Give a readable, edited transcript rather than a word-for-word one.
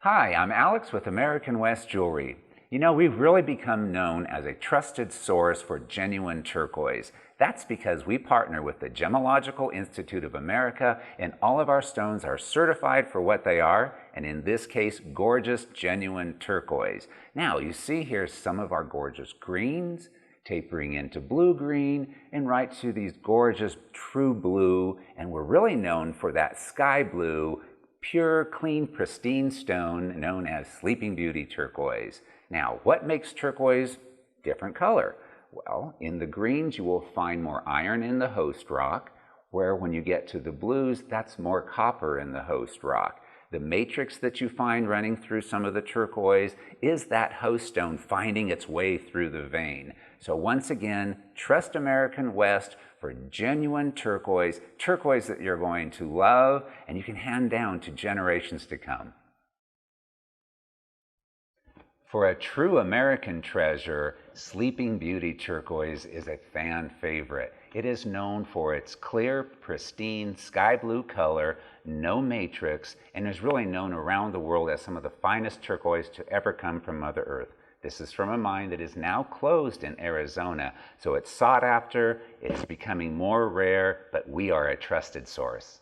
Hi, I'm Alex with American West Jewelry. You know, we've really become known as a trusted source for genuine turquoise. That's because we partner with the Gemological Institute of America, and all of our stones are certified for what they are, and in this case, gorgeous, genuine turquoise. Now, you see here some of our gorgeous greens, tapering into blue-green, and right to these gorgeous true blue, and we're really known for that sky blue, pure, clean, pristine stone known as Sleeping Beauty turquoise. Now, what makes turquoise different color? Well, in the greens you will find more iron in the host rock, where when you get to the blues, that's more copper in the host rock. The matrix that you find running through some of the turquoise is that host stone finding its way through the vein. So once again, trust American West for genuine turquoise, turquoise that you're going to love and you can hand down to generations to come. For a true American treasure, Sleeping Beauty turquoise is a fan favorite. It is known for its clear, pristine, sky blue color, no matrix, and is really known around the world as some of the finest turquoise to ever come from Mother Earth. This is from a mine that is now closed in Arizona, so it's sought after, it's becoming more rare, but we are a trusted source.